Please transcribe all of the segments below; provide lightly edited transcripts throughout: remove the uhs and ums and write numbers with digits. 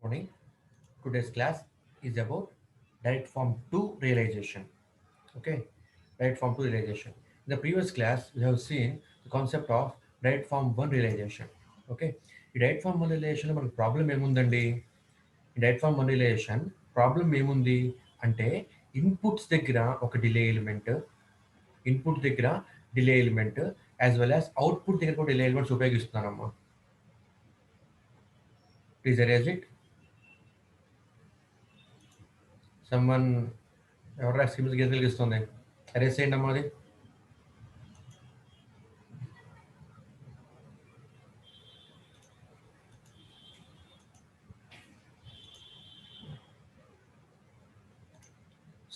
Morning. Today's class is about direct form 2 realization. Okay, direct form 2 realization. In the previous class, we have seen the concept of direct form 1 realization. Okay, ఈ direct form one relation మనకు problem ఏముందండి? ఈ direct form one relation problem ఏముంది అంటే inputs దగ్గర ఒక delay element, input దగ్గర delay element as well as output దగ్గర కూడా డిలే ఎలిమెంట్స్ ఉపయోగిస్తున్నానమ్మా. Please erase it. సమ్వన్ ఎవరు స్క్రీన్ గీతలిగిస్తుంది? ఎరేజ్ చేయండి అమ్మా అది.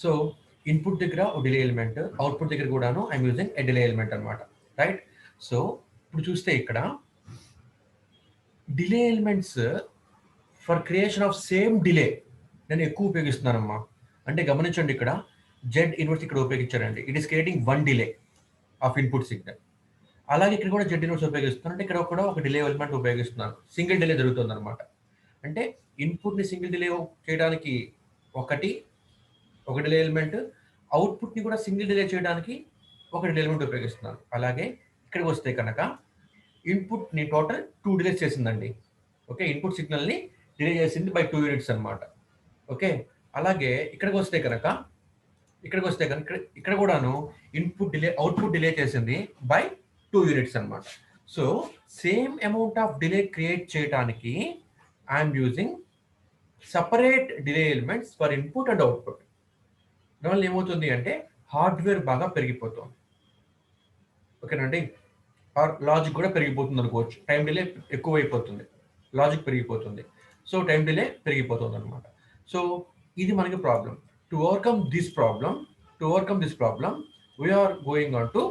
సో ఇన్పుట్ దగ్గర ఒక డిలే ఎలిమెంట్, అవుట్పుట్ దగ్గర కూడాను I'm using a delay element అనమాట. రైట్. సో ఇప్పుడు చూస్తే ఇక్కడ delay elements for creation of same delay నేను ఎక్కువ ఉపయోగిస్తున్నానమ్మా. అంటే గమనించండి, ఇక్కడ జెడ్ ఇన్వర్స్ ఇక్కడ ఉపయోగించారండి. It is creating one delay of input signal. అలాగే ఇక్కడ కూడా జెడ్ ఇన్వర్స్ ఉపయోగిస్తున్నాను. అంటే ఇక్కడ కూడా ఒక డిలే ఎలిమెంట్ ఉపయోగిస్తున్నాను. సింగిల్ డిలే జరుగుతుంది అనమాట. అంటే ఇన్పుట్ని సింగిల్ డిలే చేయడానికి ఒక డిలే ఎలిమెంట్, అవుట్పుట్ని కూడా సింగిల్ డిలే చేయడానికి ఒక డిలే ఎలిమెంట్ ఉపయోగిస్తున్నాను. అలాగే ఇక్కడికి వస్తే కనుక ఇన్పుట్ని టోటల్ 2 డిలేస్ చేసిందండి. ఓకే, ఇన్పుట్ సిగ్నల్ని డిలే చేసింది బై 2 యూనిట్స్ అనమాట. ఓకే, అలాగే ఇక్కడికి వస్తే కనుక ఇక్కడ కూడాను ఇన్పుట్ డిలే అవుట్పుట్ డిలే చేసింది బై 2 యూనిట్స్ అనమాట. So same amount of delay create చేయడానికి I'm using separate delay elements for input and output. దానివల్ల ఏమవుతుంది అంటే హార్డ్వేర్ బాగా పెరిగిపోతుంది. ఓకేనండి. ఆర్ లాజిక్ కూడా పెరిగిపోతుంది అనుకోవచ్చు. టైం డిలే ఎక్కువైపోతుంది, లాజిక్ పెరిగిపోతుంది. సో టైం డిలే పెరిగిపోతుంది అనమాట. సో ఇది మనకి problem. To overcome this problem we are going on to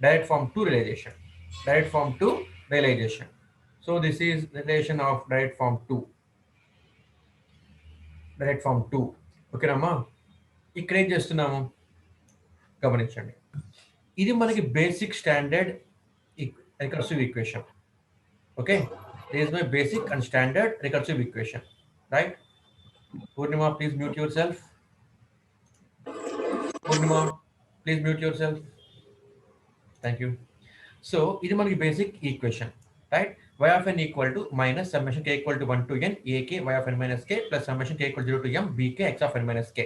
direct form 2 realisation. So this is relation of direct form 2. ఓకేనమ్మా. ఇక్కడ ఏం చేస్తున్నాము గమనించండి. ఇది మనకి basic standard recursive equation. Okay, this is my basic and standard recursive equation, right? Purnima, please mute yourself. Thank you. So ఇది మనకి basic equation, right? y of n equal to minus summation k equal to 1 to n ak y of n minus k plus summation k equal to 0 to m bk x of n minus k.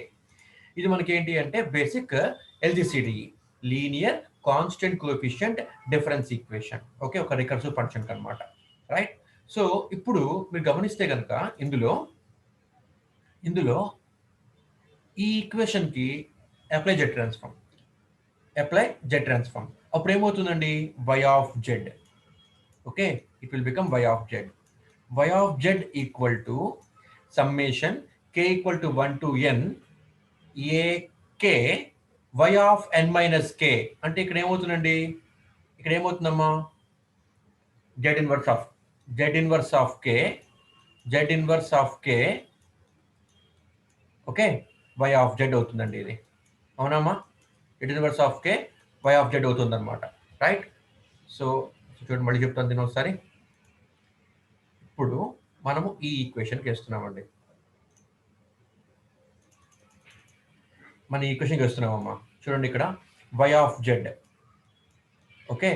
ఇది మనకి ఏంటి అంటే basic LGCDE, linear constant coefficient difference equation. Okay, ఒక recursive function అన్నమాట, right? So ఇప్పుడు మీరు గమనిస్తే కనుక ఇందులో ఈ ఈక్వేషన్కి అప్లై జెడ్ ట్రాన్స్ఫార్మ్. అప్పుడు ఏమవుతుందండి? y of z. Okay, it will become y of z equal to summation k equal to 1 to n ak y of n minus k. అంటే ఇక్కడ ఏమవుతుందమ్మా? z inverse of k okay, y of z అవుతుందండి ఇది. అవునమ్మా? z inverse of k y of z అవుతుంది అనమాట, right? So చూడండి, మళ్ళీ చెప్తాను దీని ఒకసారి. ఇప్పుడు మనము ఈ ఈక్వేషన్కి వేస్తున్నామండి. వేస్తున్నామమ్మా. చూడండి ఇక్కడ y of z. Okay,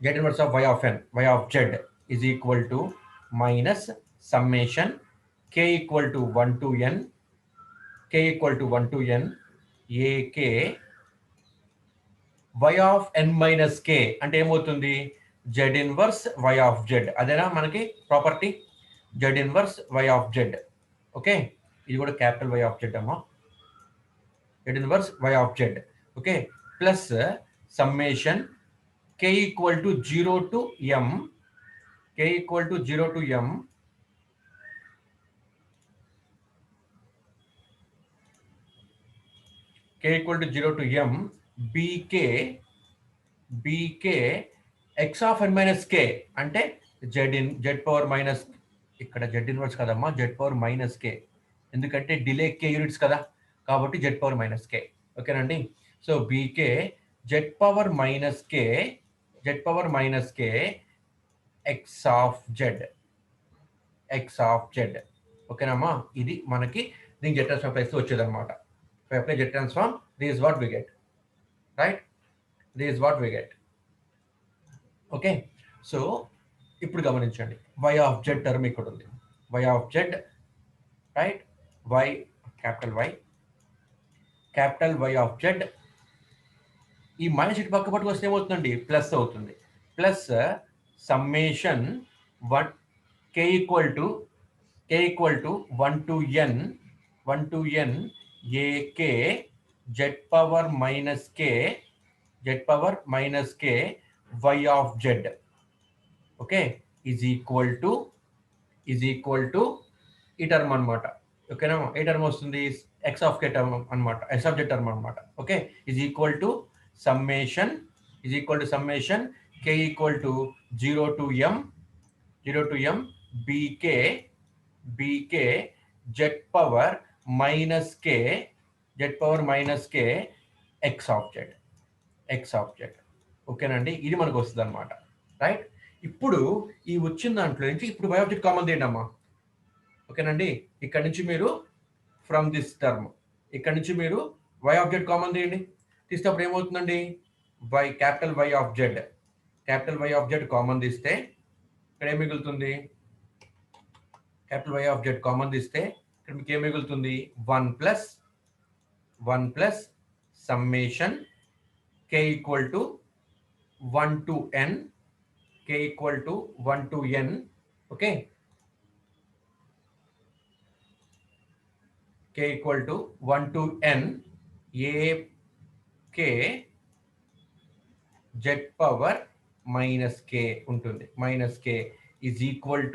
z inverse of y of n, y of z is equal to minus summation k equal to 1 to n ak y of n minus k. అంటే ఏమవుతుంది? z inverse y of z. అదేనా మనకి property? z inverse y of z. Okay, ఇది కూడా capital y of z అమ్మా. z inverse y of z. Okay, plus summation k equal to 0 to m k equal to 0 to m bk x of n minus k. అంటే z power minus, ఇక్కడ z inverse కదమ్మా, z power minus k. ఎందుకంటే delay k units కదా, కాబట్టి z power minus k. ఓకేనండి. So bk z power minus k x of z. X of Z. ఓకేనమ్మా, ఇది మనకి దీనికి జెడ్ ట్రాన్స్ఫార్మ్ అప్లై చేస్తే వచ్చేదన్నమాట. Apply Z transform, this is what we get, right? This is what we get. Okay, so ఇప్పుడు గమనించండి, Y of Z term ఇక్కడ ఉంది. Y of Z, right? Y, capital Y of Z. ఈ minus ఇటు పక్క పట్టుకు వస్తే ఏమవుతుందండి? ప్లస్ అవుతుంది. Plus summation 1 k equal to 1 to n ak z power minus k y of z. Okay, is equal to ఈ టర్మ్ అనమాట. ఓకేనా? ఏ టర్మ్ వస్తుంది? ఎక్స్ ఆఫ్ కే టర్మ్ అనమాట, ఎక్స్ ఆఫ్ జెడ్ టర్మ్ అనమాట. Okay, is equal to summation k equal to 0 to m bk z power minus k X of Z. ఓకేనండి, ఇది మనకు వస్తుంది అనమాట, రైట్? ఇప్పుడు ఈ వచ్చిన దాంట్లో నుంచి ఇప్పుడు వై ఆఫ్ జెడ్ కామన్ తీయండి. ఓకేనండి, ఇక్కడ నుంచి మీరు ఫ్రమ్ దిస్ టర్మ్ ఇక్కడ నుంచి మీరు వై ఆఫ్ జెడ్ కామన్ తీయండి. తీసేటప్పుడు ఏమవుతుందండి? Capital Y of Z common తీస్తే ఇక్కడ ఏం మిగులుతుంది? Capital Y of Z common తీస్తే ఇక్కడ మీకు ఏం మిగులుతుంది? 1 plus summation k equal to 1 to n okay, k equal to 1 to n ak z power minus k ఉంటుంది. Minus k is equal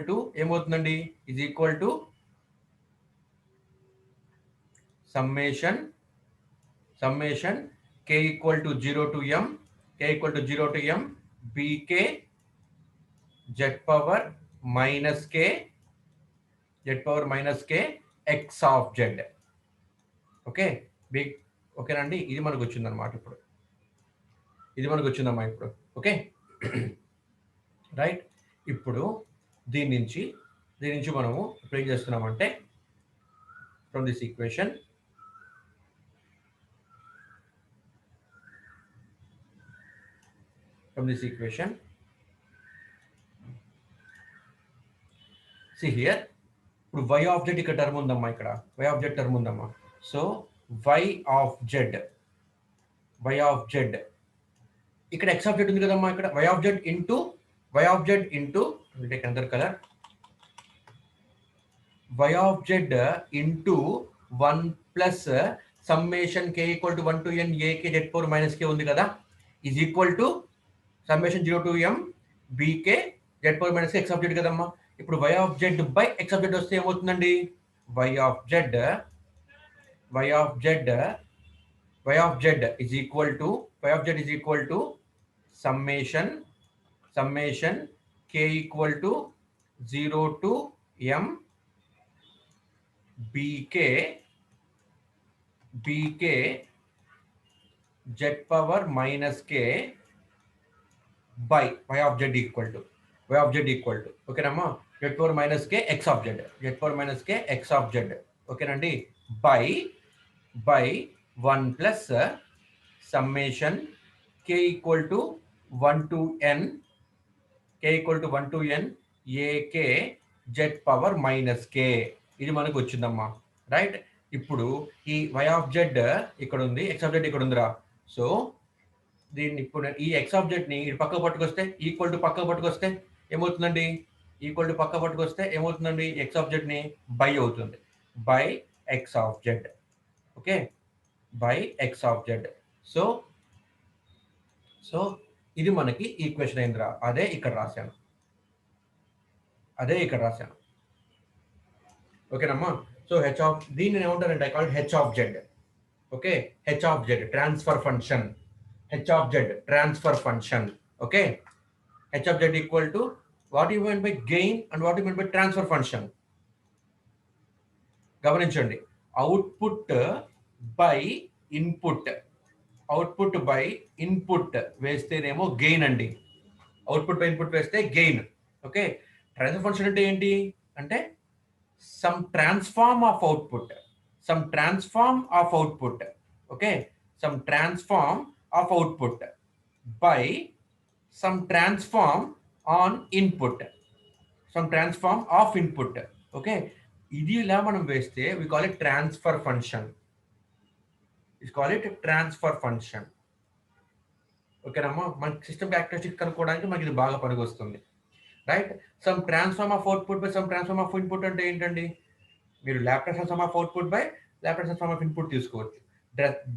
to ఏమవుతుందండి? Is equal to summation k equal to 0 to m bk z power minus k X of Z. Okay, ఓకేనండి, ఇది మనకు వచ్చిందన్నమాట. ఇప్పుడు ఇది మనకు వచ్చిందమ్మా ఇప్పుడు. Okay, right? ఇప్పుడు దీని నుంచి మనము ఇప్పుడు ఏం చేస్తున్నామంటే from this equation see here, ఇప్పుడు y ఆఫ్ జెడ్ ఇక్కడ టర్మ్ ఉందమ్మా, ఇక్కడ y ఆఫ్ జెడ్ టర్మ్ ఉందమ్మా. సో y ఆఫ్ జెడ్ ఇక్కడ x ఆఫ్ జెడ్ ఉంది కదమ్మా. ఇక్కడ y of Z into take another colour, y of Z into 1 plus summation k equal to 1 to n ak z power minus k ఉంది కదా, is equal to summation 0 to m bk z power minus k X of Z కదమ్మా. ఇప్పుడు y of Z by X of Z వస్తే ఏమవుతుందండి? y of Z is equal to summation k equal to 0 to m bk z power minus k by y of Z equal to ఓకేనమ్మా, z power minus k X of Z. ఓకేనండి, by 1 plus summation k equal to 1 to n ak z power minus k. ఇది మనకు వచ్చిందమ్మా, right? ఇప్పుడు ఈ y of Z ఇక్కడ ఉంది, X of Z ఇక్కడ ఉందిరా. సో దీన్ని ఇప్పుడు ఈ ఎక్స్ ఆఫ్ జెడ్ ని పక్కకు పట్టుకొస్తే ఈక్వల్ టు పక్కకు పట్టుకొస్తే ఏమవుతుందండి? ఎక్స్ ఆఫ్ జెడ్ ని బై అవుతుంది, by X of Z. Okay, by X of Z. So ఇది మనకి ఈక్వేషన్ అయిందిరా. అదే ఇక్కడ రాశాను. ఓకేనమ్మా, సో దీన్ని ఏమంటారంటే I call it H of Z. Okay, H of Z transfer function. Okay, H of Z equal to what you mean by gain and what you mean by transfer function. గమనించండి, output by input వేస్తేనేమో gain అండి. Output by input వేస్తే gain. Okay, transfer function అంటే ఏంటి అంటే some transform of output, some transform of output, okay, some transform of output by some transform on input, some transform of input. Okay, ఇది ఇలా మనం వేస్తే we call it transfer function, we call it transfer function. ఓకేనమ్మా, మనకి system characteristics కనుక్కోవడానికి మనకి ఇది బాగా పనికొస్తుంది, right. Some transform of output by some transform of input అంటే ఏంటండి, మీరు Laplace transform of output by Laplace transform of input తీసుకోవచ్చు,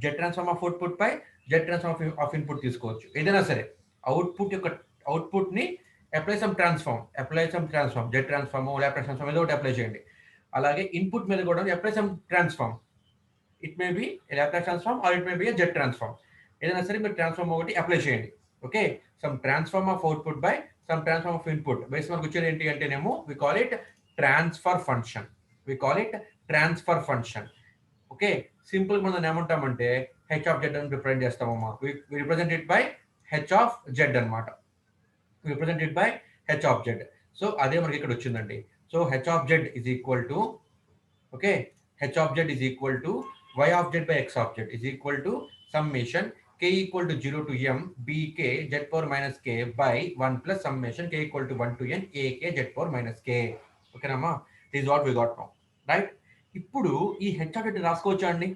Z transform of output by Z transform of input తీసుకోవచ్చు. ఏదైనా సరే అవుట్పుట్ యొక్క అవుట్పుట్ ని apply some transform, Z transform, Laplace transform ఏదో ఒకటి అప్లై చేయండి. అలాగే ఇన్పుట్ మీద కూడా apply some transform, it may be Laplace transform or it may be Z transform, ఏదైనా సరే మీరు ట్రాన్స్ఫార్మ్ ఒకటి అప్లై చేయండి. Okay, some transform of output by some transform of input base మనకు వచ్చేది ఏంటి అంటేనేమో we call it transfer function, we call it transfer function. Okay, simple మనం ఏమంటామంటే హెచ్ ఆఫ్ జెడ్ అని రిప్రజెంట్ చేస్తామమ్మా, we represent it by H of Z అనమాట, represent it by H of Z. So అదే మనకి ఇక్కడ వచ్చిందండి. So H of Z is equal to, okay, H of Z is equal to y of z by x of z is equal to summation k equal to 0 to m bk z power minus k by 1 plus summation k equal to 1 to n ak z power minus k. ఓకేనమ్మా, this is what we got now, right. ఇప్పుడు ఈ h of z రాసుకోవచ్చా అండి?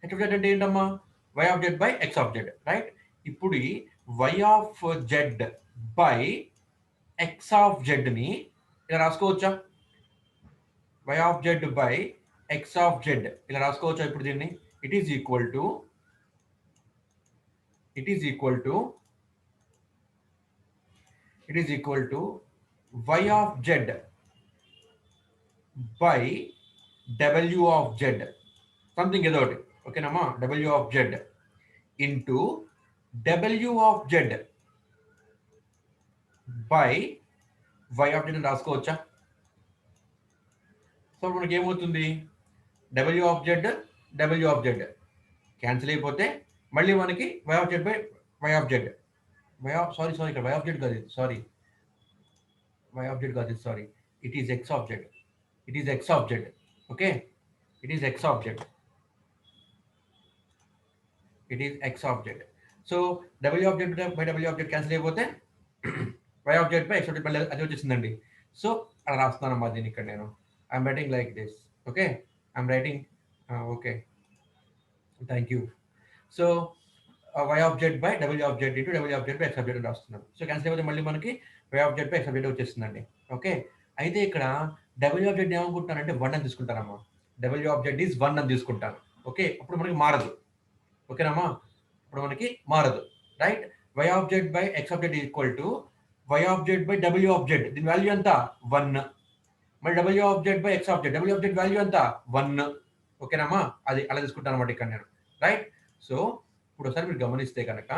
h of z అంటే ఏంటమ్మా, y of z by x of z, right. ఇప్పుడు ఈ y of z by x of z ని ఇలా రాసుకోవచ్చా? y of z by x of z ఇలా రాసుకోవచ్చా ఇప్పుడు దీన్ని? It is equal to y of z by w of z, something ఏదో ఒకటి, ఓకేనమ్మా, w of z into w of z బై y of z రాసుకోవచ్చా? సో మనకి ఏమవుతుంది, w of z క్యాన్సిల్ అయిపోతే మళ్ళీ మనకి y of z బై y of z, సారీ ఇక్కడ y of z కాదు, సారీ y of z కాదు, sorry, it is x of z, it is x of z, okay, it is x of z, it is x of z. So w of z by w of z cancel అయిపోతే y of z by x of z మళ్ళీ అది వచ్చేసిందండి. So అలా రాస్తున్నానమ్మా దీన్ని ఇక్కడ నేను, I'm writing like this, okay, I'm writing, okay, thank you. So y of z by w of z into w of z by x of z అని రాస్తున్నాను. So cancel అయిపోతే మళ్ళీ మనకి y of z by x of z వచ్చేస్తుందండి. Okay, అయితే ఇక్కడ w of z ఏమనుకుంటానంటే 1 అని తీసుకుంటానమ్మా, w of z is 1 అని తీసుకుంటాను. ఓకే, అప్పుడు మనకి మారదు, ఓకేనమ్మా, ఇప్పుడు మనకి మారదు, right. y of z by x of z equal to y of z by w of z, దీని వాల్యూ ఎంత 1, మరి w of z by x of z, w of z value ఎంత 1, ఓకేనమ్మా, అది అలా తీసుకుంటాను అనమాట ఇక్కడ నేను, రైట్. సో ఇప్పుడు ఒకసారి మీరు గమనిస్తే కనుక,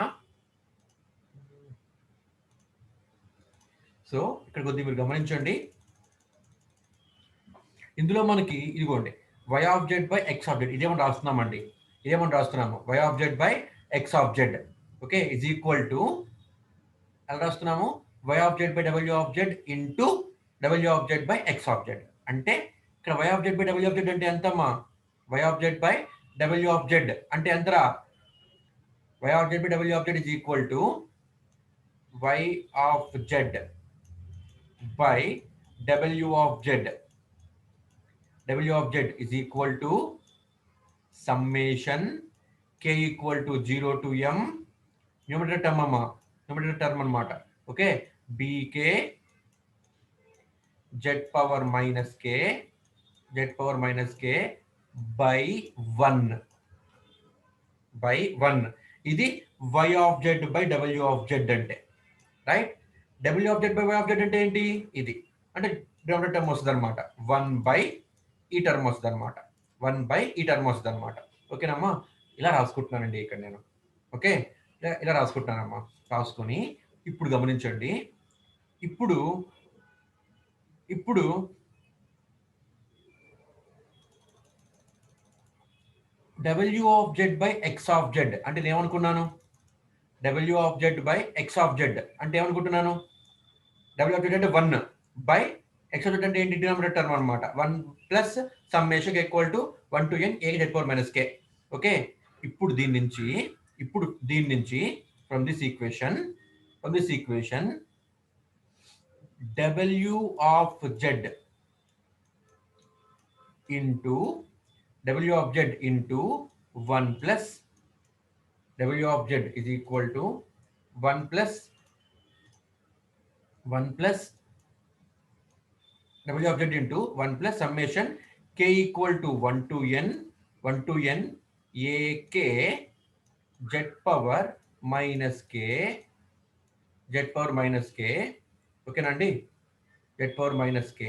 సో ఇక్కడ కొద్దిగా మీరు గమనించండి, ఇందులో మనకి ఇదిగోండి y of z by x of z ఇదేమని రాస్తున్నామండి, ఇదేమని రాస్తున్నాము y of z by x of z, okay, is equal to ఎలా రాస్తున్నాము y of z by w of z into w of z by x of z. అంటే ఇక్కడ y of z by w of z అంటే ఎంతమ్మా, y of z by w of z అంటే ఎంతరా, y of z by w of z is equal to y of z by w of z, w of z is equal to summation k equal to 0 to m numerator term amma, numerator term anamata, okay, bk z power minus k by 1 ఇది y of z by w of z అంటే, right. w of z by y of z అంటే ఏంటి, ఇది అంటే denominator term వస్తుంది అనమాట, 1 by ఈ term వస్తుంది అనమాట, 1 by ఈ టర్మ్ వస్తుంది అనమాట, ఓకేనమ్మా. ఇలా రాసుకుంటున్నానండి ఇక్కడ నేను, ఓకే, ఇలా రాసుకుంటున్నానమ్మా. రాసుకొని ఇప్పుడు గమనించండి, ఇప్పుడు w of z by x of z అంటే నేను ఏమనుకున్నాను, w of z by x of z అంటే ఏమనుకుంటున్నాను, w of z అంటే 1 by ఎక్స్ ఆఫ్ జెడ్ అంటే ఏంటి? డినామినేటర్ టర్మ్ అనమాట. 1 plus summation equal to 1 to n a z power minus k. Okay, ఇప్పుడు దీని నుంచి from this equation w of z into one plus w of z is equal to 1 plus w of z into 1 plus summation k equal to 1 to n a k z power minus k ఓకేనండి. z power minus k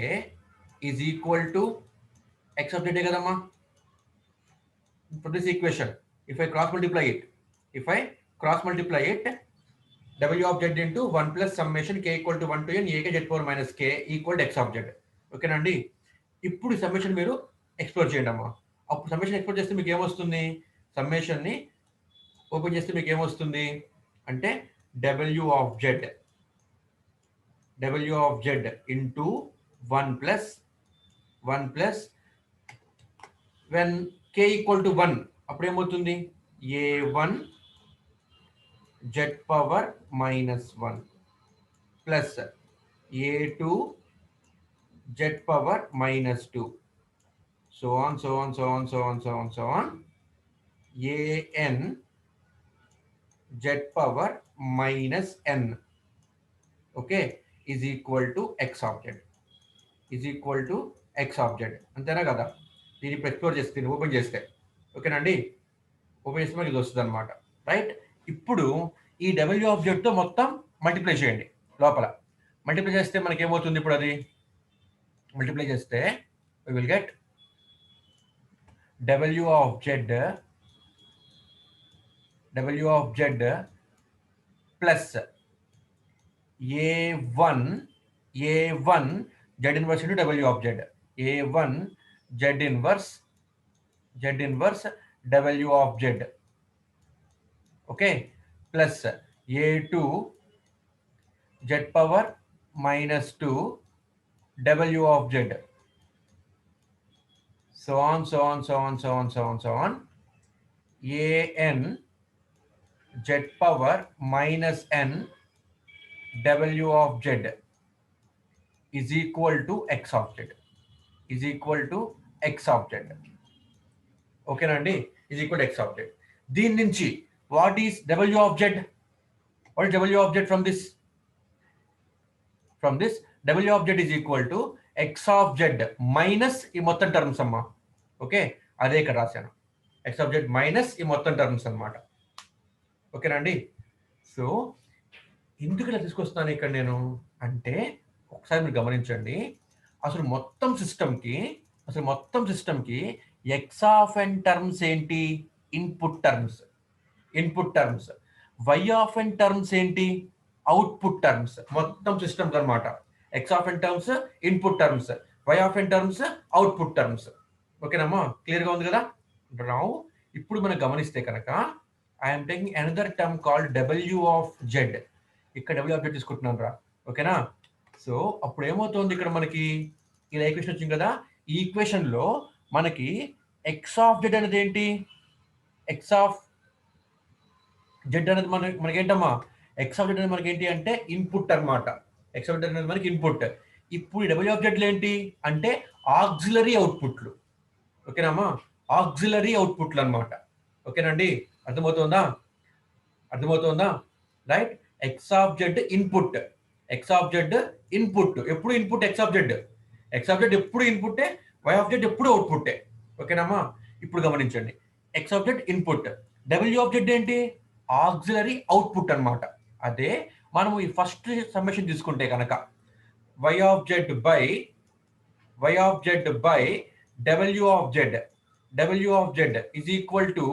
is equal to x of z కదమ్మా. from this equation if I cross multiply it w of z into 1 plus summation k equal to 1 to n a k z power minus k equal to x of z. ఓకేనండి. ఇప్పుడు summation మీరు explore చేయండి అమ్మా. అప్పుడు summation explore చేస్తే మీకు ఏమొస్తుంది? సమ్మేషన్ని open చేస్తే మీకు ఏమొస్తుంది అంటే w of z into 1 plus when k equal to 1 అప్పుడు ఏమవుతుంది? a1 z power minus 1 plus a2 z power minus 2 so on an z power minus n okay is equal to x of z అంతేనా కదా? దీన్ని ఇప్పుడు explore చేస్తే open చేస్తే ఓకేనండి. Open చేస్తే మనకి ఇది వస్తుంది అనమాట. రైట్, ఇప్పుడు ఈ డబ్ల్యూ ఆఫ్ జెడ్తో మొత్తం మల్టిప్లై చేయండి. లోపల మల్టిప్లై చేస్తే మనకి ఏమవుతుంది? ఇప్పుడు అది మల్టిప్లై చేస్తే we will get w of z plus a1 z inverse into w of z, a1 z inverse w of z, okay, plus a2 z power minus 2 w of z, so on an z power minus n w of z is equal to x of z ఓకేనండి. is equal to x of z. దీని నుంచి what is w of z from this w of z is equal to x of z minus ఈ మొత్తం terms అమ్మా. Okay, అదే ఇక్కడ రాశాను, x of z minus ఈ మొత్తం టర్మ్స్ అన్నమాట. ఓకేనండి. సో ఎందుకు ఇలా తీసుకొస్తాను ఇక్కడ నేను అంటే ఒకసారి మీరు గమనించండి. అసలు మొత్తం సిస్టమ్కి ఎక్స్ ఆఫ్ ఎన్ టర్మ్స్ ఏంటి? Input terms. Y of N terms ఏంటి? Output terms. మొత్తం సిస్టమ్స్ అనమాట. X of N terms input terms, Y of N terms output terms. ఓకేనమ్మా, క్లియర్గా ఉంది కదా? నౌ ఇప్పుడు మనం గమనిస్తే కనుక I'm taking another term called W of Z. ఇక్కడ డబ్ల్యూ ఆఫ్ జెడ్ తీసుకుంటున్నాను రా. ఓకేనా? సో అప్పుడు ఏమవుతుంది? ఇక్కడ మనకి ఇలా ఈక్వేషన్ వచ్చింది కదా. ఈ ఈక్వేషన్ లో మనకి ఎక్స్ ఆఫ్ జెడ్ అనేది ఏంటి? ఎక్స్ ఆఫ్ జెడ్ అనేది మనకి ఏంటమ్మా? ఎక్స్ ఆఫ్ జెడ్ అనేది మనకి ఏంటి అంటే ఇన్పుట్ అనమాట. ఎక్స్ ఆఫ్ జెడ్ అనేది మనకి ఇన్పుట్. ఇప్పుడు ఈ డబ్ల్యూ ఆఫ్ జెడ్లు ఏంటి అంటే ఆక్సిలరీ అవుట్పుట్లు. ఓకేనమ్మా, ఆక్సిలరీ అవుట్పుట్లు అనమాట. ఓకేనండి, అర్థమవుతుందా? Right. X of Z input, ఎప్పుడు ఇన్పుట్ ఎక్స్ ఆఫ్ జెడ్ ఎప్పుడు ఇన్పుట్టే, వై ఆఫ్ జెడ్ ఎప్పుడు అవుట్పుట్టే. ఓకేనమ్మా, ఇప్పుడు గమనించండి, X of Z input, W of Z ఏంటి? ఆక్సిలరీ అవుట్పుట్ అనమాట. అదే మనము ఈ ఫస్ట్ సమ్మేషన్ తీసుకుంటే కనుక Y of Z by W of Z is equal to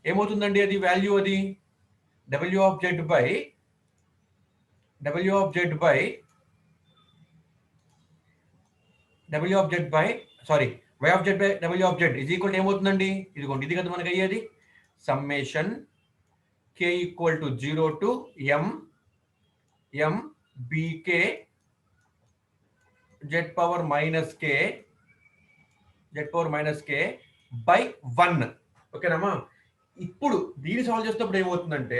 ఏమవుతుందండి? అది వాల్యూ అది Y of Z by W of Z is equal to ఏమవుతుందండి? ఇదిగోండి, ఇది కదా మనకి అయ్యేది. Summation k equal to 0 to m bk z power minus k by 1. ఓకేనమ్మా. ఇప్పుడు దీన్ని సాల్వ్ చేసేటప్పుడు ఏమవుతుందంటే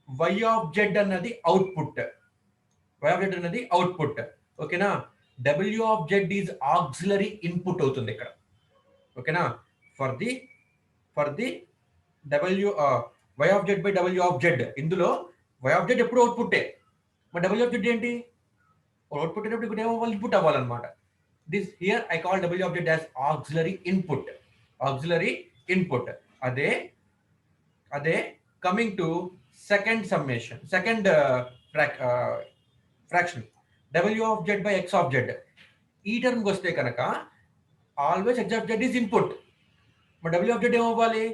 y of z అన్నది అవుట్పుట్, ఓకేనా. w of z is auxiliary input అవుతుంది ఇక్కడ, ఓకేనా. For the w y of z by w of z, ఇందులో y of z ఎప్పుడు అవుట్పుట్టే, మరి w of z ఏంటి, అవుట్పుట్ అయినప్పుడు ఇక్కడ ఏమవ్వాలి, ఇన్పుట్ అవ్వాలన్నమాట. This here I call w of z as auxiliary input. అదే coming to second summation, second fraction w of z by x of z. ఈ టర్మ్కి వస్తే కనుక always x of z is input, మరి w of z ఏమవ్వాలి,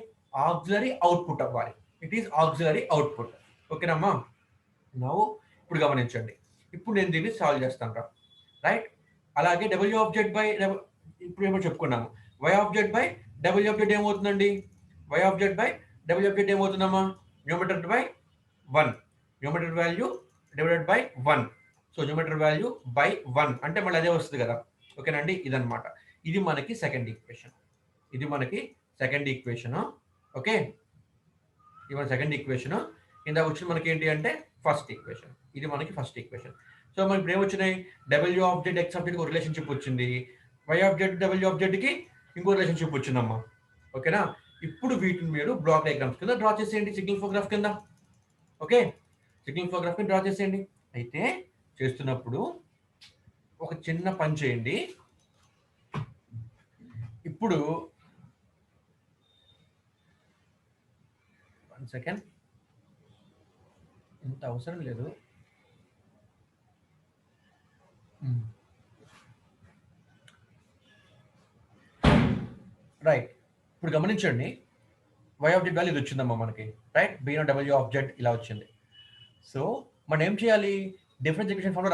auxiliary output అవ్వాలి. It is auxiliary output, ఓకేనమ్మా. Now ఇప్పుడు గమనించండి, ఇప్పుడు నేను దీన్ని సాల్వ్ చేస్తాను రా, రైట్. అలాగే w of z by, ఇప్పుడు ఏమో చెప్పుకున్నాము, y of z by w of z ఏమవుతుందండి, y of z by w of z ఏమవుతుందమ్మా, numerator by 1, numerator value divided by 1. So numerator value by 1 అంటే మళ్ళీ అదే వస్తుంది కదా, ఓకేనండి. ఇదనమాట, ఇది మనకి సెకండ్ ఈక్వేషన్, ఓకే. ఇది మన సెకండ్ ఈక్వేషన్. ఇందాక వచ్చిన మనకి ఏంటి అంటే ఫస్ట్ ఈక్వేషన్, ఇది మనకి ఫస్ట్ ఈక్వేషన్. సో మనకి ఇప్పుడు ఏమొచ్చినాయి, w of z x of z ఒక రిలేషన్షిప్ వచ్చింది, y of z w of z కి ఇంకో రిలేషన్షిప్ వచ్చిందమ్మా, ఓకేనా. ఇప్పుడు వీటిని మీరు బ్లాక్ డయాగ్రామ్స్ కింద డ్రా చేసేయండి, సిగ్నల్ ఫ్లో గ్రాఫ్ కింద, ఓకే. సిగ్నల్ ఫ్లో గ్రాఫ్ కింద డ్రా చేసేయండి. అయితే చేస్తున్నప్పుడు ఒక చిన్న పని చేయండి. ఇప్పుడు 1 సెకండ్, ఇంత అవసరం లేదు. రైట్, ఇప్పుడు గమనించండి, y of z వాల్యూ ఇది వచ్చిందమ్మా మనకి, right. b no w of z ఇలా వచ్చింది. సో మనం ఏం చేయాలి, డిఫరెన్స్ ఈక్వేషన్ ఫామ్లో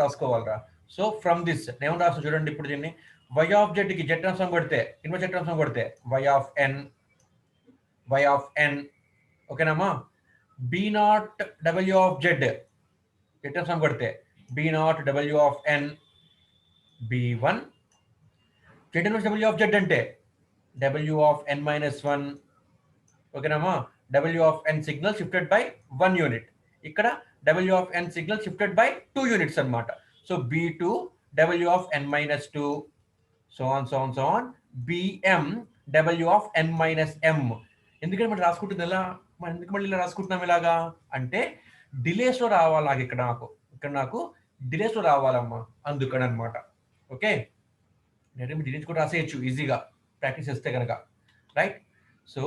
రాసుకోవాలరా. సో ఫ్రమ్ దిస్ నేను రాస్తాను చూడండి. ఇప్పుడు దీన్ని y of z కి z ట్రాన్స్ఫార్మ్ కొడితే, ఇన్వర్స్ z ట్రాన్స్ఫార్మ్ కొడితే y of n, ఓకేనమ్మా. b not w of z transform కొడితే b not w of n b1, z inverse w of z అంటే w of n minus 1, ఓకేనమ్మా. w of n signal shifted by 1 unit, ఇక్కడ w of n signal shifted by 2 units అన్నమాట. So b2 w of n minus 2, so on bm w of n minus m. ఎందుకంటే మనం రాసుకుంటుంది ఎలా, మనం ఎందుకు మళ్ళీ ఇలా రాసుకుంటున్నాం ఇలాగా అంటే డిలేస్ లో రావాలి, ఇక్కడ నాకు డిలేస్ లో రావాలమ్మా, అందుకని అనమాట, ఓకే. నేను డిలేస్ కూడా రాసేయచ్చు ఈజీగా ప్రాక్టీస్ చేస్తే కనుక, రైట్. సో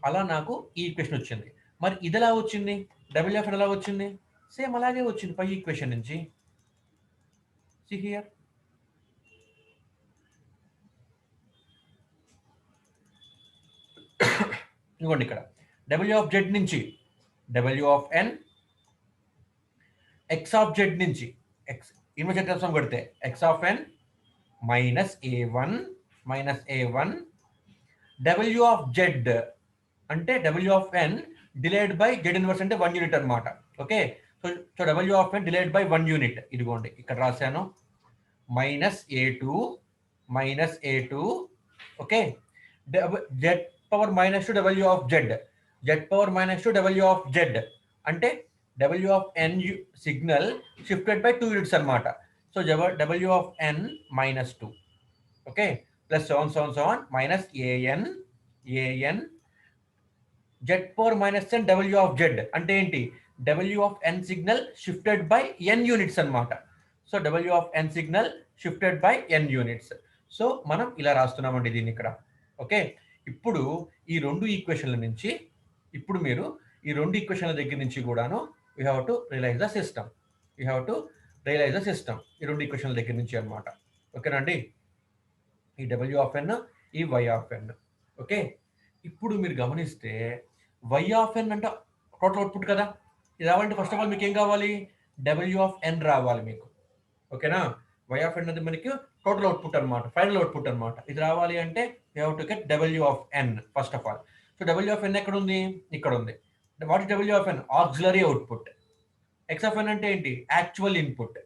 అలా నాకు ఈ ఈక్వేషన్ వచ్చింది. మరి ఇది ఎలా వచ్చింది, డబుల్ ఎఫ్ ఎలా వచ్చింది, సేమ్ అలాగే వచ్చింది పై ఈక్వేషన్ నుంచి. See here, ఇదిగోండి ఇక్కడ w of z నుంచి w of n, x of z నుంచి x ఇన్వర్స్ z ట్రాన్స్ఫార్మ్ కొడితే x of n minus a1 w of z అంటే w of n delayed by z inverse అంటే 1 unit అన్నమాట, okay. So w of n delayed by 1 unit, ఇదిగోండి ఇక్కడ రాశాను, minus a2, okay. z power minus two w of z power minus two w of z అంటే w of n signal shifted by 2 units అన్నమాట. So w of n minus 2, okay, plus on minus an z power minus n w of z అంటే ఏంటి, w of n signal shifted by n units అన్నమాట. So w of n signal shifted by n units. So మనం ఇలా రాస్తున్నామండి దీన్ని ఇక్కడ, okay. ఇప్పుడు ఈ రెండు ఈక్వేషన్ల నుంచి, ఇప్పుడు మీరు ఈ రెండు ఈక్వేషన్ల దగ్గర నుంచి కూడాను we have to realize the system, ఈ రెండు ఈక్వేషన్ల దగ్గర నుంచి అన్నమాట, ఓకేనండి. ఈ w of n, ఈ y of n, ఓకే. ఇప్పుడు మీరు గమనిస్తే y of n అంటే టోటల్ అవుట్పుట్ కదా, ఇది రావాలంటే ఫస్ట్ ఆఫ్ ఆల్ మీకు ఏం కావాలి, w of n రావాలి మీకు, ఓకేనా. y of n అనేది మనకి టోటల్ అవుట్పుట్ అన్నమాట, ఫైనల్ అవుట్పుట్ అన్నమాట. ఇది రావాలి అంటే you have to get w of n first of all. So w of n ఎక్కడ ఉంది, ఇక్కడ ఉంది. What is w of n, auxiliary output. x of n అంటే ఏంటి, యాక్చువల్ ఇన్పుట్,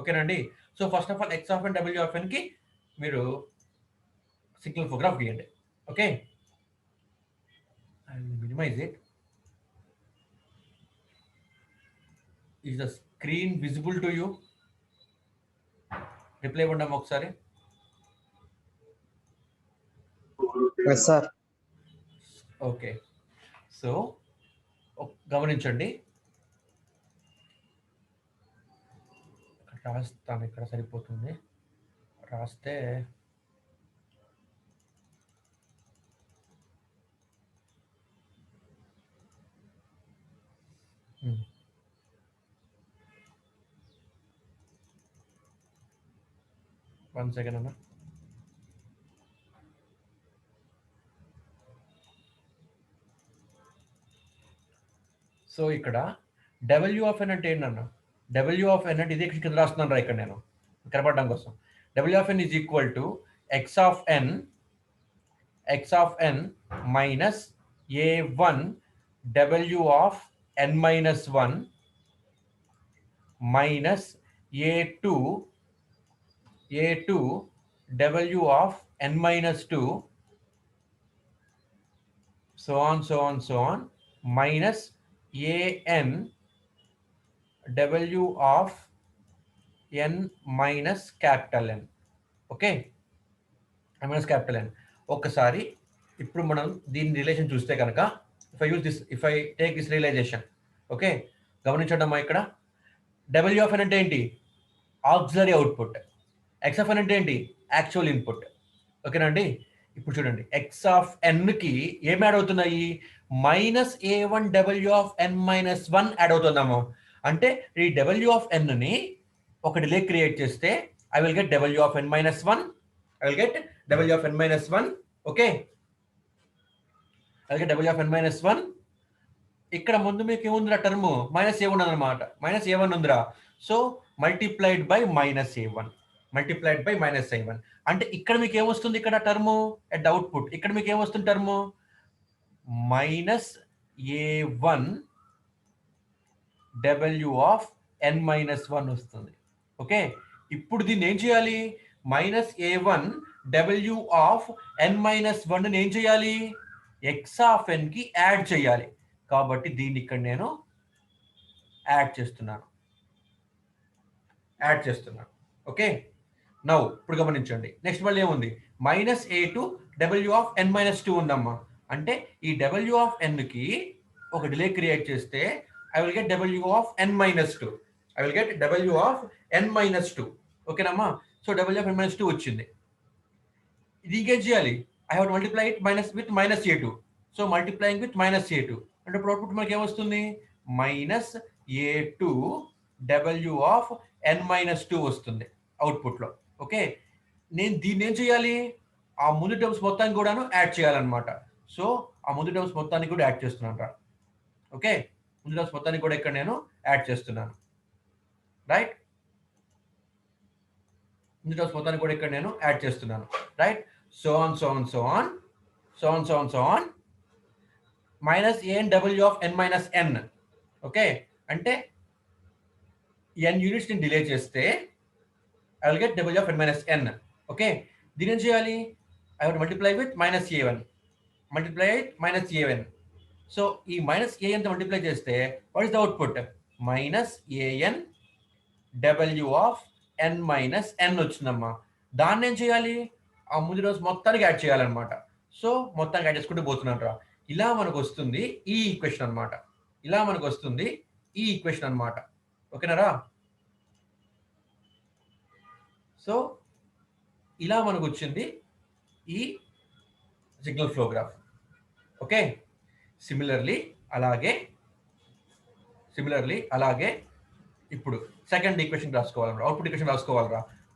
ఓకేనండి. So first of all X of N W of ఎన్కి మీరు signal flow graph గీయండి. Okay, I will minimize it. Is the screen visible to you? Reply ఇవ్వండి అమ్మా ఒకసారి. Yes sir. Okay, so గమనించండి, రాస్తాను, ఇక్కడ సరిపోతుంది. రాస్తే 1 సెకండ్ అన్న. సో ఇక్కడ డబ్ల్యూ ఆఫ్ ఎన్ అంటే ఏంటన్న? డబ్ల్యూ ఆఫ్ ఎన్ అంటే ఇది కింద రాస్తున్నాను రా, ఇక్కడ నేను కనపడడం కోసం. డబ్ల్యూ of n is equal to x of N minus a1 W of N minus 1 minus a2 డబ్ల్యూ of N minus 2 so on minus an w of n minus capital N. Okay, minus capital N. ఒక్కసారి ఇప్పుడు మనం దీని relation చూస్తే కనుక, if I take this realization, okay, గమనించండి అమ్మా, ఇక్కడ డబ్ల్యూ ఆఫ్ ఎన్ అంటే ఏంటి? Auxiliary output. X of n అంటే ఏంటి? Actual input. ఓకేనా అండి? ఇప్పుడు చూడండి, ఎక్స్ ఆఫ్ ఎన్కి ఏం యాడ్ అవుతున్నాయి? Minus a1 W of N minus 1 add అవుతుందమ్మా. అంటే ఈ డబ్ల్యూ ఆఫ్ ఎన్ని ఒక డిలే క్రియేట్ చేస్తే I will get W of N minus 1. I will get W of N minus 1. Okay, I will get W of N minus 1. ఇక్కడ ముందు మీకు ఏముందిరా టర్మ్? మైనస్ a1 అనమాట. మైనస్ a1 ఉందిరా. So multiplied by minus a1, multiplied by minus a1. అంటే ఇక్కడ మీకు ఏమొస్తుంది? ఇక్కడ టర్ము ఎట్ అవుట్పుట్ ఇక్కడ మీకు ఏమొస్తుంది? Term minus a1 W of N minus 1 వస్తుంది. ఓకే, ఇప్పుడు దీన్ని ఏం చేయాలి? Minus a1 W of N minus 1 ఏం చేయాలి? ఎక్స్ ఆఫ్ ఎన్ కి యాడ్ చేయాలి. కాబట్టి దీన్ని ఇక్కడ నేను యాడ్ చేస్తున్నాను. ఓకే, నౌ ఇప్పుడు గమనించండి, నెక్స్ట్ మళ్ళీ ఏముంది? మైనస్ a2 డబ్ల్యూ ఆఫ్ ఎన్ మైనస్ 2 ఉందమ్మా. అంటే ఈ డబ్ల్యూ ఆఫ్ ఎన్ కి ఒక డిలే క్రియేట్ చేస్తే I will get W of N minus 2. I will get W of N minus 2. ఓకేనమ్మా? సో డబ్ల్యూ ఆఫ్ ఎన్ మైనస్ 2 వచ్చింది. ఇది ఇంకేం చేయాలి? I have multiply it with minus a2. So multiplying with minus a2 అంటే ఇప్పుడు output మనకి ఏమొస్తుంది? మైనస్ a2 డబ్ల్యూ ఆఫ్ ఎన్ మైనస్ 2 వస్తుంది అవుట్పుట్లో. ఓకే, నేను దీన్ని ఏం చేయాలి? ఆ ముందు టర్మ్స్ మొత్తాన్ని కూడాను యాడ్ చేయాలన్నమాట. సో ఆ ముందు టర్మ్స్ మొత్తాన్ని కూడా యాడ్ చేస్తున్నాను రా. ఓకే, ముందు టర్మ్స్ మొత్తాన్ని కూడా ఇక్కడ నేను యాడ్ చేస్తున్నాను. రైట్, ముందు టర్మ్స్ మొత్తాన్ని కూడా ఇక్కడ నేను యాడ్ చేస్తున్నాను. Right, so on minus an W of N minus N. Okay, అంటే n యూనిట్స్ ని డిలే చేస్తే I will get W of N minus N. Okay, దీని ఏం చేయాలి? I will multiply with minus a1, multiply minus a1. సో ఈ minus an తో multiply చేస్తే what is the output? Minus an W of N minus N వచ్చిందమ్మా. దాన్ని ఏం చేయాలి? ఆ ముందు రోజు మొత్తానికి యాడ్ చేయాలన్నమాట. సో మొత్తానికి యాడ్ చేసుకుంటూ పోతున్నాను రా. ఇలా మనకు వస్తుంది ఈ ఈక్వేషన్ అన్నమాట. ఓకేనారా? సో ఇలా మనకు వచ్చింది ఈ signal flow graph. Okay, similarly అలాగే ఇప్పుడు సెకండ్ ఈక్వేషన్ రాసుకోవాలరా.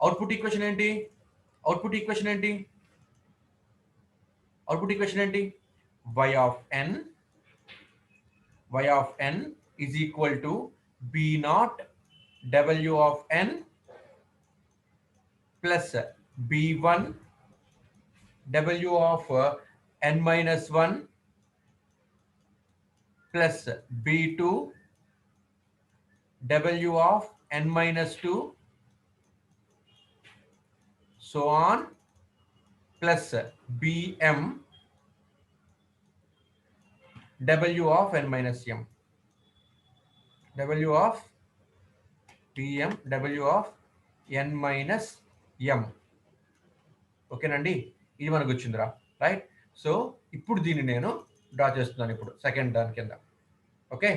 అవుట్పుట్ ఈక్వేషన్ ఏంటి? y of n is equal to b naught w of n plus b1 w of n minus 1 plus b2 w of n minus 2 so on plus BM W of n minus m, W of Tm, W of n minus m. ఓకేనండి, ఇది మనకు వచ్చిందిరా, right. So ఇప్పుడు దీన్ని నేను draw చేస్తున్నాను ఇప్పుడు second దాని కింద. ఓకే,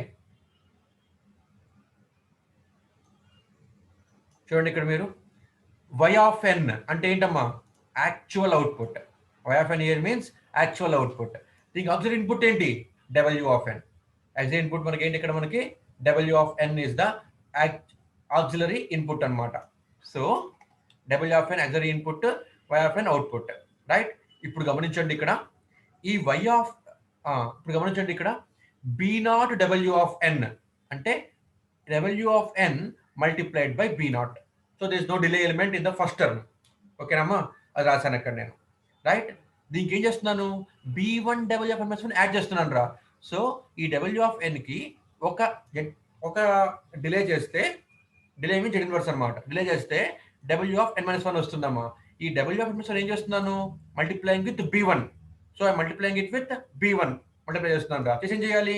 చూడండి ఇక్కడ మీరు y of n అంటే ఏంటమ్మా, actual output. y of n here means actual output. దీనికి ఆక్సిలరీ ఇన్పుట్ ఏంటి, W of n. Actual input మనకి ఏంటి, ఇక్కడ మనకి W of n is the auxiliary input అన్నమాట. So W of n auxiliary input, Y of n output, right. ఇప్పుడు గమనించండి ఇక్కడ ఈ ఇప్పుడు గమనించండి ఇక్కడ B0 W of n అంటే W of n multiplied by B0. So there is no delay element in the first term. ఓకేనమ్మా, అది రాశాను అక్కడ నేను, రైట్. దీనికి ఏం చేస్తున్నాను, B1 W of n minus 1 add చేస్తున్నాను రా. సో ఈ W of n కి ఒక డిలే చేస్తే, డిలే మీన్స్ Z ఇన్వర్స్ అన్నమాట. డిలే చేస్తే W of n minus 1 వస్తుందమ్మా. ఈ W of n minus 1 ఏం చేస్తున్నాను, multiplying with B1. So I multiplying it with B1 multiply చేస్తున్నాను రా. చేసి ఏం చేయాలి,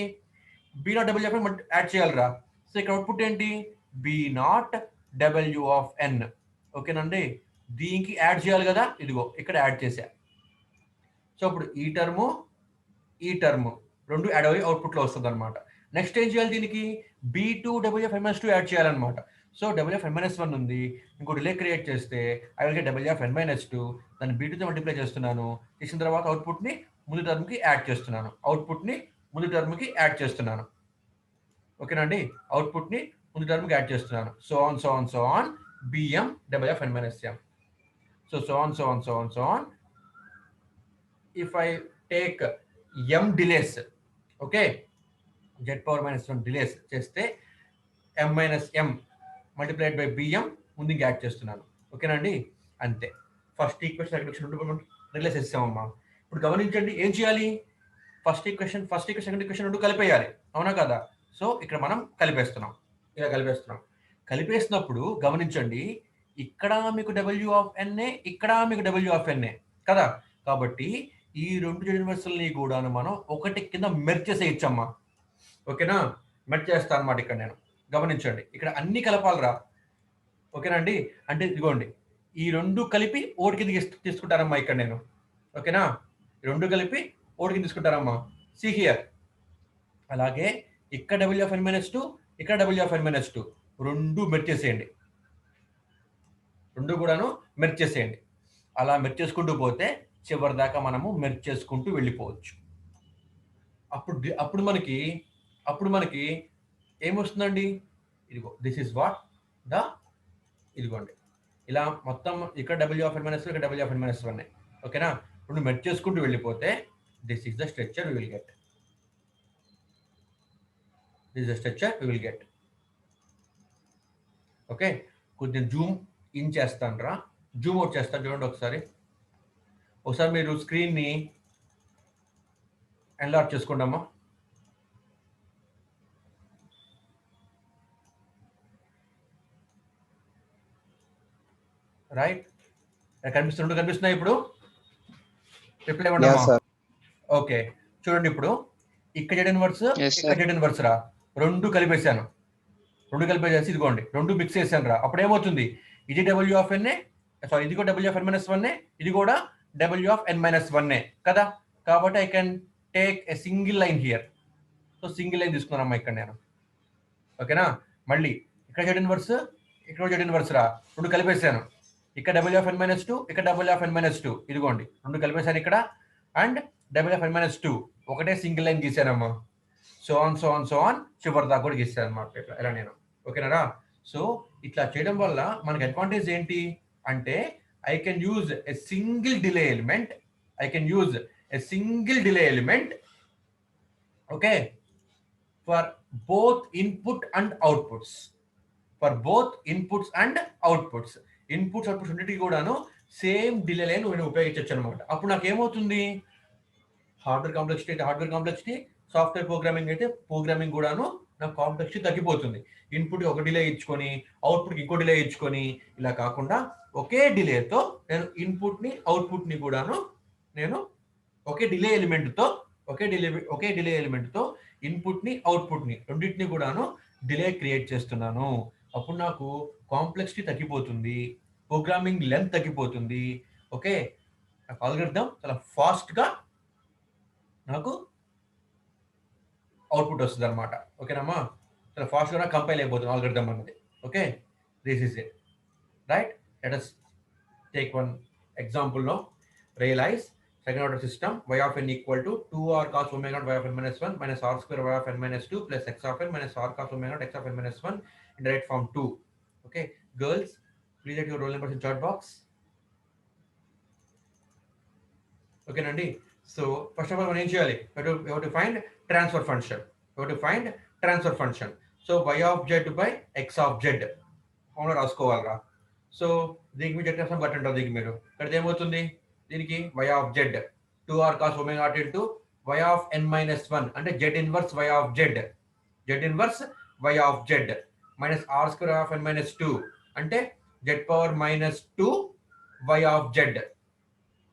B0 W of n add చేయాలి రా. సో ఇక్కడ అవుట్పుట్ ఏంటి, B0 W of n. ఓకేనండి, దీనికి యాడ్ చేయాలి కదా, ఇదిగో ఇక్కడ యాడ్ చేశా. సో ఇప్పుడు ఈ టర్ము రెండు యాడ్ అయ్యి అవుట్పుట్లో వస్తుంది అనమాట. నెక్స్ట్ ఏం చేయాలి, దీనికి B2 W of n minus 2 add చేయాలన్నమాట. So W of n minus 1 ఉంది, ఇంకో డిలే క్రియేట్ చేస్తే I will get W of n minus 2. దాన్ని B2తో మల్టిప్లై చేస్తున్నాను. చేసిన తర్వాత అవుట్పుట్ని ముందు టర్మ్కి యాడ్ చేస్తున్నాను. ఓకేనండి, అవుట్పుట్ని ముందు టర్మ్కి యాడ్ చేస్తున్నాను. So on BM W of n minus m. So on if I take m delays, okay, z power minus 1 delays చేస్తే m minus m multiplied by bm ముందు యాడ్ చేస్తున్నాను. ఓకేనండి, అంతే. ఫస్ట్ ఈక్వేషన్ సెకండ్ ఈక్వేషన్ రిలేస్ చేస్తామమ్మా. ఇప్పుడు గమనించండి ఏం చేయాలి, ఫస్ట్ ఈక్వేషన్ సెకండ్ ఈక్వేషన్ రెండు కలిపేయాలి, అవునా కదా. సో ఇక్కడ మనం ఇలా కలిపేస్తున్నప్పుడు గమనించండి, ఇక్కడ మీకు W of n, ఇక్కడ మీకు W of n కదా. కాబట్టి ఈ రెండు యూనివర్సల్ని కూడా మనం ఒకటి కింద మెర్జ్ చేసేయచ్చమ్మా. ఓకేనా, మెర్జ్ చేస్తాను అనమాట. ఇక్కడ నేను గమనించండి, ఇక్కడ అన్ని కలపాలరా. ఓకేనండి, అంటే ఇదిగోండి ఈ రెండు కలిపి ఓటి కింద తీసుకుంటారమ్మా ఇక్కడ నేను. ఓకేనా, రెండు కలిపి ఓటి కింద తీసుకుంటారమ్మా. See here. అలాగే ఇక్కడ W of n minus 2, ఇక్కడ W of n minus 2 రెండు మెర్జ్ చేసేయండి. రెండు కూడాను మెర్జ్ చేసేయండి. అలా మెర్జ్ చేసుకుంటూ పోతే చివరి దాకా మనము మెర్జ్ చేసుకుంటూ వెళ్ళిపోవచ్చు. అప్పుడు మనకి ఏమొస్తుందండి, ఇదిగో దిస్ ఇస్ వాట్ ద, ఇదిగోండి ఇలా మొత్తం ఇక్కడ W of n minus 2, ఇక్కడ W of n minus 1. ఓకేనా, ఇప్పుడు మెర్జ్ చేసుకుంటూ వెళ్ళిపోతే this is the structure we will get. Okay, కొంచెం జూమ్ ఇన్ చేస్తాను రా, జూమ్ అవుట్ చేస్తాను. చూడండి ఒకసారి మీరు స్క్రీన్ని ఎన్లార్జ్ చేసుకోండి అమ్మా. రైట్, కనిపిస్తున్నాయి ఇప్పుడు. రిప్లై ఇవ్వండి అమ్మా. ఓకే, చూడండి ఇప్పుడు ఇక్కడ Z ఇన్వర్స్, ఇక్కడ Z ఇన్వర్స్ రా, రెండు కలిపేసాను. ఇదిగోండి రెండు మిక్స్ చేశాను రా. అప్పుడు ఏమవుతుంది, ఇది W of n, సారీ ఇది కూడా W of n minus 1, ఇది కూడా W of n minus 1 కదా. కాబట్టి I can take a single line here. So single line తీసుకున్నానమ్మా ఇక్కడ నేను. ఓకేనా, మళ్ళీ ఇక్కడ Z ఇన్వర్స్, ఇక్కడ Z ఇన్వర్స్ రా, రెండు కలిపేసాను. ఇక్కడ W of n minus 2, ఇక్కడ W of n minus 2, ఇదిగోండి రెండు కలిపేసాను ఇక్కడ. And W of n minus 2 ఒకటే సింగిల్ లైన్ గీసానమ్మా. సో ఆన్ చివరి దాకా కూడా గీసాను అన్నమాట ఇలా నేను. ఓకేనా. సో ఇట్లా చేయడం వల్ల మనకి అడ్వాంటేజ్ ఏంటి అంటే I can use a single delay element, okay, for both input and outputs. Inputs outputs రెండింటికి కూడాను సేమ్ డిలే లైన్ నేను ఉపయోగించవచ్చు అనమాట. అప్పుడు నాకు ఏమవుతుంది, హార్డ్వేర్ కాంప్లెక్సిటీ, సాఫ్ట్వేర్ ప్రోగ్రామింగ్ అయితే ప్రోగ్రామింగ్ కూడాను నాకు కాంప్లెక్సిటీ తగ్గిపోతుంది. ఇన్పుట్ ఒక డిలే ఇచ్చుకొని అవుట్పుట్కి ఇంకో డిలే ఇచ్చుకొని ఇలా కాకుండా ఒకే డిలేతో నేను ఇన్పుట్ని అవుట్పుట్ని కూడాను నేను ఒకే డిలే ఎలిమెంట్తో ఇన్పుట్ని అవుట్పుట్ని రెండింటిని కూడాను డిలే క్రియేట్ చేస్తున్నాను. అప్పుడు నాకు కాంప్లెక్సిటీ తగ్గిపోతుంది, ప్రోగ్రామింగ్ లెంత్ తగ్గిపోతుంది. ఓకే, నాకు ఆల్గరిథం చాలా ఫాస్ట్గా నాకు అవుట్పుట్ వస్తుంది అనమాట. ఓకేనమ్మా, చాలా ఫాస్ట్గా కంపైల్ అయిపోతుంది ఆల్గరిథం అన్నది. Okay, this is it, right? Let us take one example now. Realize second order system y of n equal to 2r cos omega naught y of n minus 1 minus r square y of n minus 2 plus x of n minus r cos omega naught x of n minus 1 in direct form 2. Okay, girls, please write your roll numbers in chat box. Okay, Nandi. So first of all, మనం ఏం చేయాలి? We have to find transfer function. So y of z by x of z అవునా రాసుకోవాలిరా. So దీనికి మీరు jet but అంటారు. దీనికి మీరు ఇక్కడ ఏమవుతుంది? దీనికి y of z 2r cos omega naught into y of n minus 1 అంటే z inverse y of z minus r square of n minus 2 అంటే z పవర్ minus 2 y ఆఫ్ z.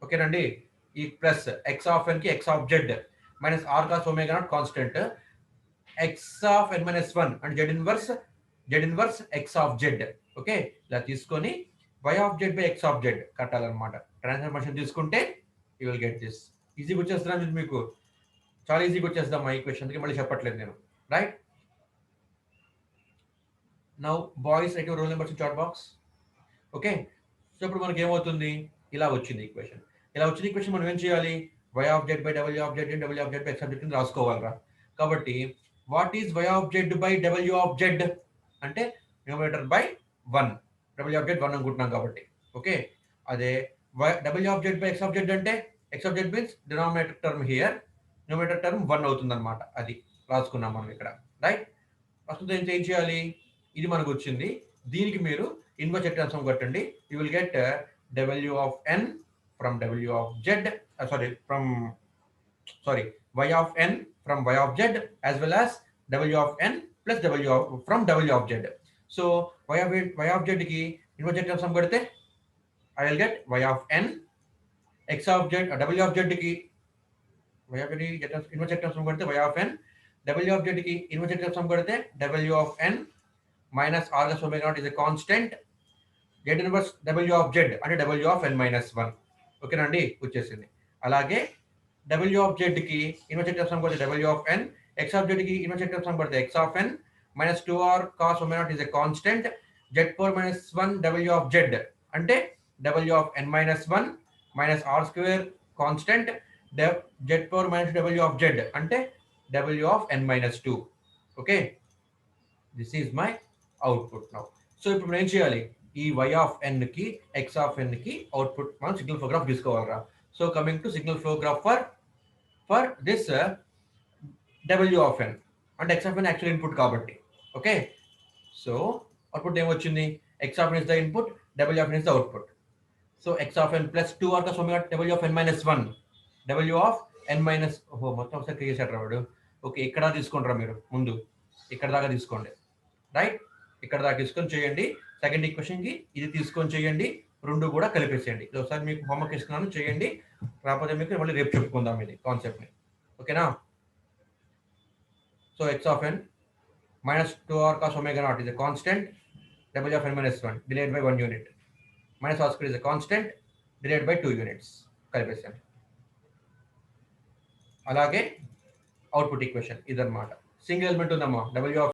ఓకేనండి, ఈ ప్లస్ x ఆఫ్ n కి x of z minus r cos omega naught constant x of n minus 1 అంటే z inverse x of z. Okay, ఇలా తీసుకొని y of z by x of z కట్టాలన్నమాట. Transformation తీసుకుంటే you will get this. ఈజీగా వచ్చేస్తున్నాను, మీకు చాలా ఈజీగా వచ్చేస్తాం మా ఈక్వేషన్కి, మళ్ళీ చెప్పట్లేదు నేను, right? Now boys write your roll numbers in chat box. Okay, so ఇప్పుడు మనకి ఏమవుతుంది? ఇలా వచ్చింది ఈక్వేషన్. మనం ఏం చేయాలి? y of z by w of z w of z by x of z రాసుకోవాలిరా. కాబట్టి what is y of z by w of z అంటే numerator by 1, w of z 1 అనుకుంటున్నాం కాబట్టి. ఓకే, అదే w of z by x of z అంటే x of z means denominator term here, numerator term 1 అవుతుంది అనమాట. అది రాసుకున్నాం మనం ఇక్కడ, రైట్? ప్రస్తుతం ఏం చేయాలి? ఇది మనకు వచ్చింది, దీనికి మీరు ఇన్వర్స్ ట్రాన్స్ఫార్మ్ కట్టండి. You will get w of n from w of z, y of n from y of z as well as w of n plus w from w of z. So y of z కి inverse transform కడితే I will get y of n, x of z, w of z కి y of z inverse transform కడితే y of n, w of z కి inverse transform కడితే w of n minus r cos omega naught is a constant, z inverse w of z అంటే w of n minus 1. ఓకేనండి, వచ్చేసింది. అలాగే w of z కి inverse transform కడితే w of n, x of z కి inverse transform కడితే x of n minus 2r cos omega naught is a constant, z power minus 1 w of z అంటే w of n minus 1 minus r square constant, z power minus w of z అంటే w of n minus 2. Okay, this is my output now. So ఇప్పుడు మనం ఏం చేయాలి? ఈ y of n కి x of n కి output మనం signal flow graph తీసుకోవాలరా. So coming to signal flow graph for this w of n అంటే x of n actual input కాబట్టి. ఓకే, సో అవుట్పుట్ ఏమొచ్చింది? x of n is the input, w of n is the output. So x of n plus 2r cos omega w of n minus 1, w of n minus, మొత్తం ఒకసారి clear చేశారు వాడు. Okay, ఇక్కడ తీసుకుంటారా మీరు, ముందు ఇక్కడ దాకా తీసుకోండి, రైట్? ఇక్కడ దాకా తీసుకొని చేయండి. సెకండ్ ఈక్వేషన్ కి ఇది తీసుకొని చేయండి, రెండు కూడా కలిపేసేయండి. ఇది ఒకసారి మీకు హోంవర్క్ ఇస్తున్నాను, చేయండి. రాకపోతే మీకు మళ్ళీ రేపు చెప్పుకుందాం ఇది కాన్సెప్ట్ని. ఓకేనా? So x of n minus 2r cos omega naught is a constant, w of n minus 1 delayed by 1 unit, minus r square is a constant delayed by 2 units. కలిపేసాను. అలాగే అవుట్పుట్ ఈక్వేషన్ ఇదన్నమాట. సింగిల్ ఎలిమెంట్ ఉందమ్మా, w of